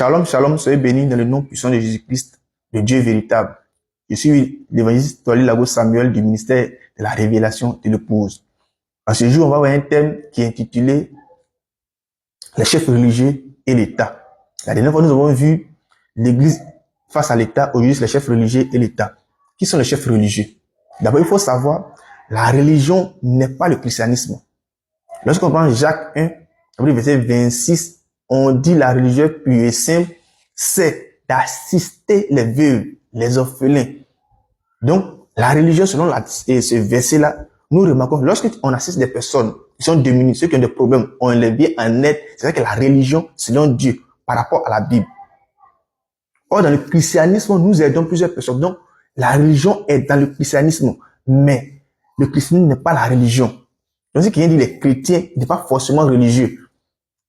Shalom, shalom, soyez bénis dans le nom puissant de Jésus-Christ, de Dieu véritable. Je suis l'évangéliste Toali Lago Samuel du ministère de la révélation de l'épouse. En ce jour, on va voir un thème qui est intitulé les chefs religieux et l'État. La dernière fois, nous avons vu l'Église face à l'État, aujourd'hui, c'est les chefs religieux et l'État. Qui sont les chefs religieux? D'abord, il faut savoir, la religion n'est pas le christianisme. Lorsqu'on prend Jacques 1, verset 26, on dit la religion pure et simple, c'est d'assister les veuves, les orphelins. Donc, la religion, selon ce verset-là, nous remarquons, lorsqu'on assiste des personnes qui sont démunies, ceux qui ont des problèmes, on les vient en aide, c'est vrai que la religion, selon Dieu, par rapport à la Bible. Or, dans le christianisme, nous aidons plusieurs personnes. Donc, la religion est dans le christianisme, mais le christianisme n'est pas la religion. Donc, si quelqu'un dit les chrétiens, il n'est pas forcément religieux.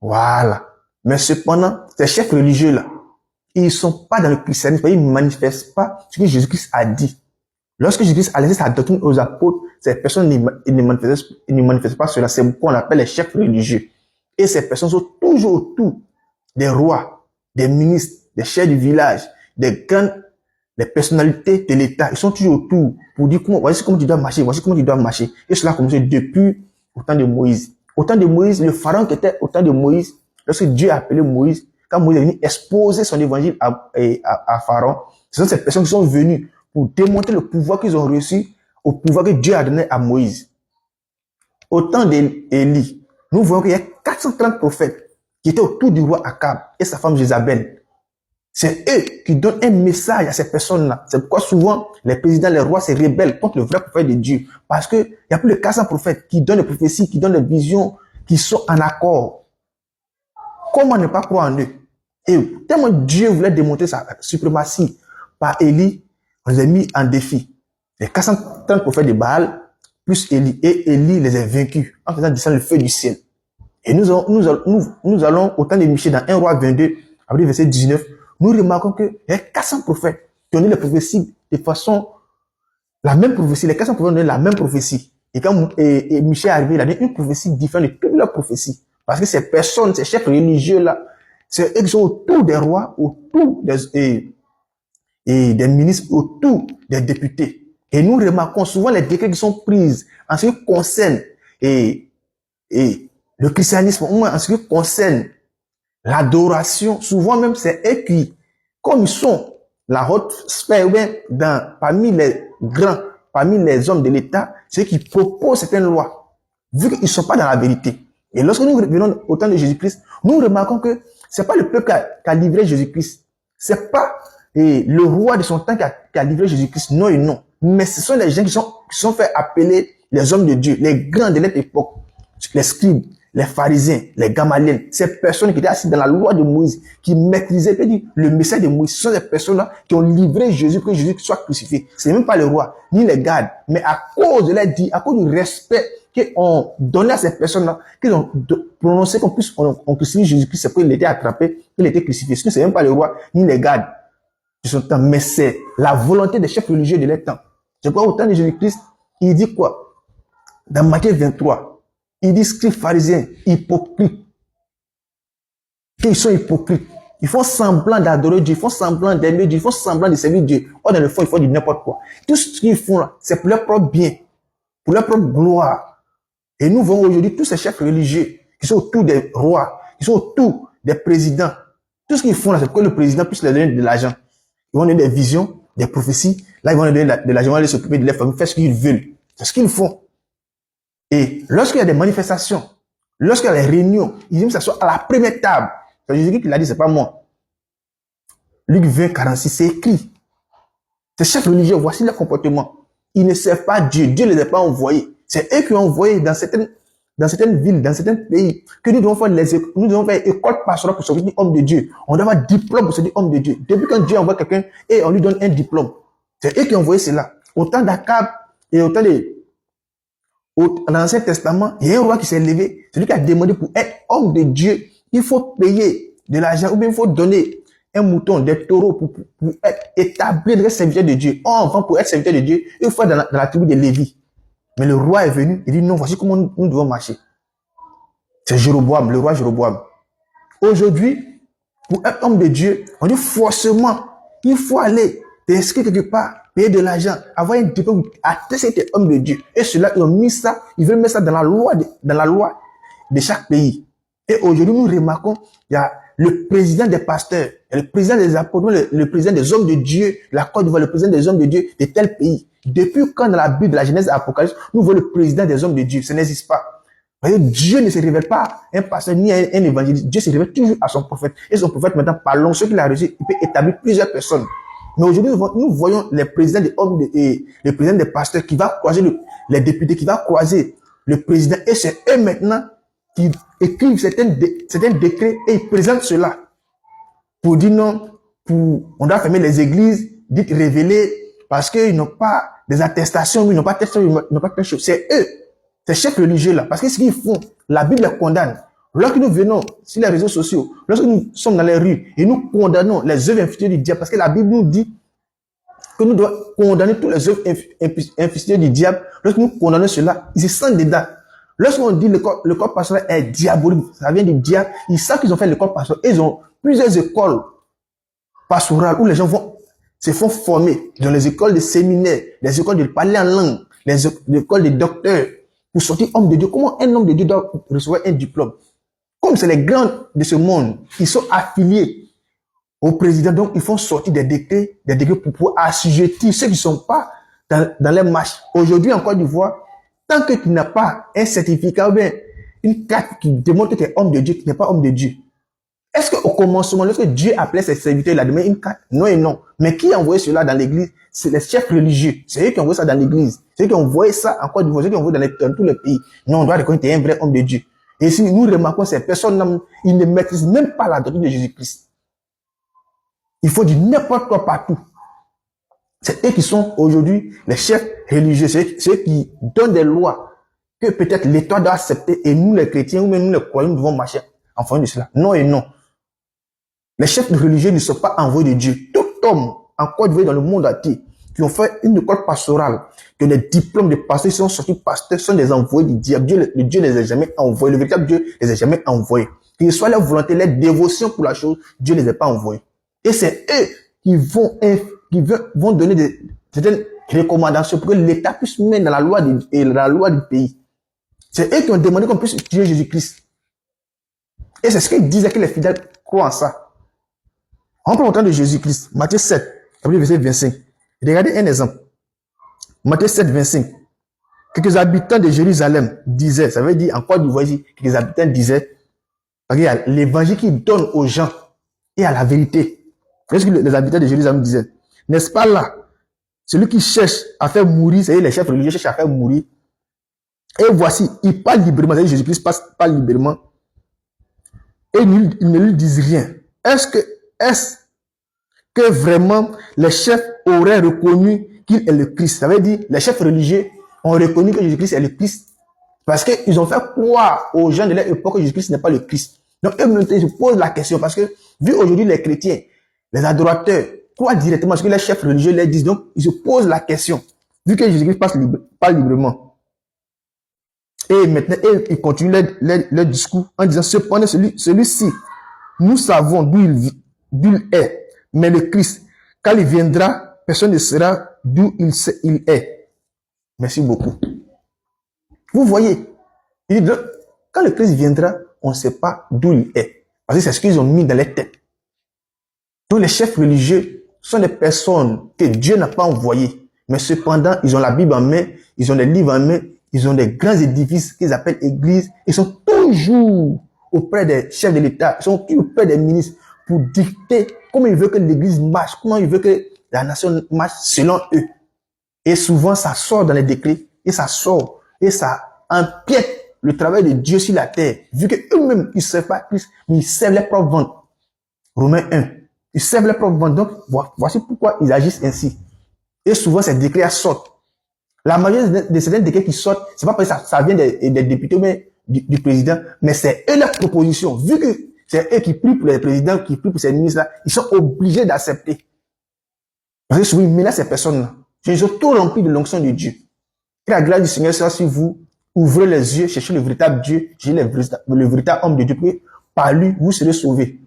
Voilà. Mais cependant, ces chefs religieux-là, ils ne sont pas dans le christianisme, ils ne manifestent pas ce que Jésus-Christ a dit. Lorsque Jésus-Christ a laissé sa doctrine aux apôtres, ces personnes ne manifestent pas cela. C'est pourquoi on appelle les chefs religieux. Et ces personnes sont toujours autour des rois, des ministres, des chefs du village, des personnalités de l'État. Ils sont toujours autour pour dire voici comment tu dois marcher, voici comment tu dois marcher. Et cela a commencé depuis au temps de Moïse. Au temps de Moïse, le pharaon qui était au temps de Moïse, lorsque Dieu a appelé Moïse, quand Moïse est venu exposer son évangile à Pharaon, ce sont ces personnes qui sont venues pour démontrer le pouvoir qu'ils ont reçu, au pouvoir que Dieu a donné à Moïse. Au temps d'Élie, nous voyons qu'il y a 430 prophètes qui étaient autour du roi Akab et sa femme Jézabel. C'est eux qui donnent un message à ces personnes-là. C'est pourquoi souvent, les présidents, les rois se rebellent contre le vrai prophète de Dieu. Parce qu'il y a plus de 400 prophètes qui donnent des prophéties, qui donnent des visions, qui sont en accord. Comment ne pas croire en eux? Et tellement Dieu voulait démontrer sa suprématie par Élie, on les a mis en défi. Les 430 prophètes de Baal, plus Élie. Et Élie les a vaincus en faisant descendre le feu du ciel. Et nous allons au temps de Michée, dans 1 roi 22, après verset 19, nous remarquons qu'il y a 400 prophètes qui ont donné les prophéties de façon, la même prophétie. Les 400 prophètes ont donné la même prophétie. Et quand Michée est arrivé, il a donné une prophétie différente de toutes leurs prophéties. Parce que ces personnes, ces chefs religieux-là, c'est eux qui sont autour des rois, autour des ministres, autour des députés. Et nous remarquons souvent les décrets qui sont pris en ce qui concerne le christianisme, au moins en ce qui concerne l'adoration. Souvent même, c'est eux qui, comme ils sont la haute sphère, parmi les grands, parmi les hommes de l'État, c'est eux qui proposent certaines lois, vu qu'ils ne sont pas dans la vérité. Et lorsque nous revenons au temps de Jésus-Christ, nous remarquons que c'est pas le peuple qui a livré Jésus-Christ. C'est pas le roi de son temps qui a livré Jésus-Christ. Non et non. Mais ce sont les gens qui sont fait appeler les hommes de Dieu, les grands de notre époque. Les scribes, les pharisiens, les gamaliels. Ces personnes qui étaient assises dans la loi de Moïse, qui maîtrisaient le message de Moïse. Ce sont ces personnes-là qui ont livré Jésus pour que Jésus soit crucifié. C'est même pas le roi, ni les gardes. Mais à cause de leur dit, à cause du respect qu'on donnait à ces personnes-là, qu'ils ont prononcé qu'on puisse, on crucifie Jésus-Christ, c'est qu'il était attrapé, qu'il était crucifié. Ce n'est même pas le roi, ni les gardes de son temps, mais c'est la volonté des chefs religieux de leur temps. C'est pourquoi au temps de Jésus-Christ, il dit quoi? Dans Matthieu 23, il dit scribes, pharisiens, hypocrites. Qu'ils sont hypocrites. Ils font semblant d'adorer Dieu, ils font semblant d'aimer Dieu, ils font semblant de servir Dieu. Or, dans le fond, ils font du n'importe quoi. Tout ce qu'ils font là, c'est pour leur propre bien, pour leur propre gloire. Et nous voyons aujourd'hui tous ces chefs religieux qui sont autour des rois, qui sont autour des présidents. Tout ce qu'ils font là, c'est pour que le président puisse leur donner de l'argent. Ils vont donner des visions, des prophéties. Là, ils vont leur donner de l'argent, ils vont aller s'occuper de leur famille, faire ce qu'ils veulent. C'est ce qu'ils font. Et lorsqu'il y a des manifestations, lorsqu'il y a des réunions, ils aiment s'asseoir à la première table. C'est Jésus qui l'a dit, c'est pas moi. Luc 20, 46, c'est écrit. Ces chefs religieux, voici leur comportement. Ils ne servent pas Dieu. Dieu ne les a pas envoyés. C'est eux qui ont envoyé dans certaines villes, dans certains pays, que nous devons faire école pastorale pour se dire homme de Dieu. On doit avoir diplôme pour se dire homme de Dieu. Depuis quand Dieu envoie quelqu'un et on lui donne un diplôme. C'est eux qui ont envoyé cela. Au temps d'Akab et au temps dans l'Ancien Testament, il y a un roi qui s'est levé. Celui qui a demandé pour être homme de Dieu, il faut payer de l'argent ou bien il faut donner un mouton, des taureaux pour être établi de serviteur de Dieu. Enfin, pour être serviteur de Dieu, il faut être dans la tribu de Lévi. Mais le roi est venu, il dit non, voici comment nous devons marcher. C'est Jéroboam, le roi Jéroboam. Aujourd'hui, Pour un homme de Dieu, on dit forcément, il faut aller t'inscrire quelque part, payer de l'argent, avoir un diplôme, attester que tu es homme de Dieu. Et cela, ils ont mis ça, ils veulent mettre ça dans la loi de chaque pays. Et aujourd'hui, nous remarquons, il y a le président des pasteurs, le président des apôtres, le président des hommes de Dieu, la Côte d'Ivoire, le président des hommes de Dieu de tel pays. Depuis quand dans la Bible, de la Genèse et l'Apocalypse, nous voyons le président des hommes de Dieu? Ça n'existe pas. Voyez, Dieu ne se révèle pas à un pasteur ni à un évangéliste. Dieu se révèle toujours à son prophète. Et son prophète, maintenant, par l'onction qu'il a reçu, il peut établir plusieurs personnes. Mais aujourd'hui, nous voyons les présidents des hommes et les présidents des pasteurs qui va croiser les députés, qui va croiser le président. Et c'est eux maintenant qui écrivent certains décrets et ils présentent cela. Pour dire non, on doit fermer les églises, dites révélées, parce qu'ils n'ont pas des attestations, ils n'ont pas telle chose, ils n'ont pas telle chose. C'est eux, ces chefs religieux-là, parce que ce qu'ils font, la Bible les condamne. Lorsque nous venons sur les réseaux sociaux, lorsque nous sommes dans les rues et nous condamnons les œuvres infructueuses du diable, parce que la Bible nous dit que nous devons condamner toutes les œuvres infructueuses du diable, lorsque nous condamnons cela, ils se sentent dedans. Lorsqu'on dit le corps pastoral est diabolique, ça vient du diable, ils savent qu'ils ont fait le corps pastoral, ils ont plusieurs écoles pastorales où les gens se font former, dans les écoles de séminaires, les écoles de parler en langue, les écoles de docteurs, pour sortir homme de Dieu. Comment un homme de Dieu doit recevoir un diplôme? Comme c'est les grands de ce monde, ils sont affiliés au président, donc ils font sortir des décrets pour pouvoir assujettir ceux qui ne sont pas dans les marches. Aujourd'hui, en Côte d'Ivoire, tant que tu n'as pas un certificat ou bien une carte qui démontre que tu es homme de Dieu, tu n'es pas homme de Dieu. Est-ce qu'au commencement, lorsque Dieu appelait ses serviteurs, il a donné une carte? Non et non. Mais qui a envoyé cela dans l'église? C'est les chefs religieux. C'est eux qui ont envoyé ça dans l'église. C'est eux qui ont envoyé ça en Côte d'Ivoire, c'est eux qui ont envoyé dans tous les pays. Non, on doit reconnaître que tu es un vrai homme de Dieu. Et si nous remarquons ces personnes, ils ne maîtrisent même pas la doctrine de Jésus-Christ. Il faut dire n'importe quoi partout. C'est eux qui sont aujourd'hui les chefs religieux. C'est eux qui donnent des lois que peut-être l'État doit accepter et nous les chrétiens ou même nous les croyants, nous devons marcher en fonction de cela. Non et non. Les chefs religieux ne sont pas envoyés de Dieu. Tout homme en Côte d'Ivoire dans le monde entier qui ont fait une école pastorale, que les diplômes de pasteurs sont sortis pasteurs, sont des envoyés du diable. Dieu ne les a jamais envoyés. Le véritable Dieu ne les a jamais envoyés. Qu'ils soient leur volonté, leur dévotion pour la chose, Dieu ne les a pas envoyés. Et c'est eux qui vont donner certaines recommandations pour que l'État puisse mettre dans la loi du pays. C'est eux qui ont demandé qu'on puisse utiliser Jésus-Christ. Et c'est ce qu'ils disaient que les fidèles croient en ça. On prend le temps de Jésus-Christ, Matthieu 7, verset 25. Regardez un exemple. Matthieu 7, 25. Quelques habitants de Jérusalem disaient, ça veut dire en Côte d'Ivoire, quelques habitants disaient, parce qu'il y a l'évangile qui donne aux gens et à la vérité. Qu'est-ce que les habitants de Jérusalem disaient? N'est-ce pas là? Celui qui cherche à faire mourir, c'est-à-dire les chefs religieux cherchent à faire mourir. Et voici, il parle librement, c'est-à-dire Jésus-Christ parle librement. Et ils ne lui disent rien. Est-ce que vraiment les chefs auraient reconnu qu'il est le Christ? Ça veut dire, les chefs religieux ont reconnu que Jésus-Christ est le Christ. Parce qu'ils ont fait croire aux gens de leur époque que Jésus-Christ n'est pas le Christ. Donc, eux, ils se posent la question parce que, vu aujourd'hui les chrétiens, les adorateurs, croient directement ce que les chefs religieux leur disent. Donc, ils se posent la question. Vu que Jésus-Christ parle librement. Et maintenant, ils continuent leur discours en disant, cependant, celui-ci, nous savons d'où il est. Mais le Christ, quand il viendra, personne ne saura d'où il est. Merci beaucoup. Vous voyez, quand le Christ viendra, on ne sait pas d'où il est. Parce que c'est ce qu'ils ont mis dans les têtes. Donc les chefs religieux sont des personnes que Dieu n'a pas envoyées. Mais cependant, ils ont la Bible en main, ils ont des livres en main, ils ont des grands édifices qu'ils appellent églises. Ils sont toujours auprès des chefs de l'État, ils sont toujours auprès des ministres pour dicter comment ils veulent que l'église marche, comment ils veulent que la nation marche selon eux. Et souvent, ça sort dans les décrets, et ça sort, et ça empiète le travail de Dieu sur la terre, vu qu'eux-mêmes, ils ne servent pas Christ, mais ils servent les propres ventes. Romains 1. Ils servent les propres ventes. Donc, voici pourquoi ils agissent ainsi. Et souvent, ces décrets sortent. La majorité de certains décrets qui sortent, c'est pas parce que ça vient des députés, mais du président, mais c'est eux leurs propositions. Vu que c'est eux qui prient pour les présidents, qui prient pour ces ministres-là, ils sont obligés d'accepter. Parce que souvent, ils menacent ces personnes-là. Ils sont tout remplis de l'onction de Dieu. Que la grâce du Seigneur soit sur vous. Ouvrez les yeux, cherchez le véritable Dieu, cherchez le véritable homme de Dieu. Par lui, vous serez sauvés.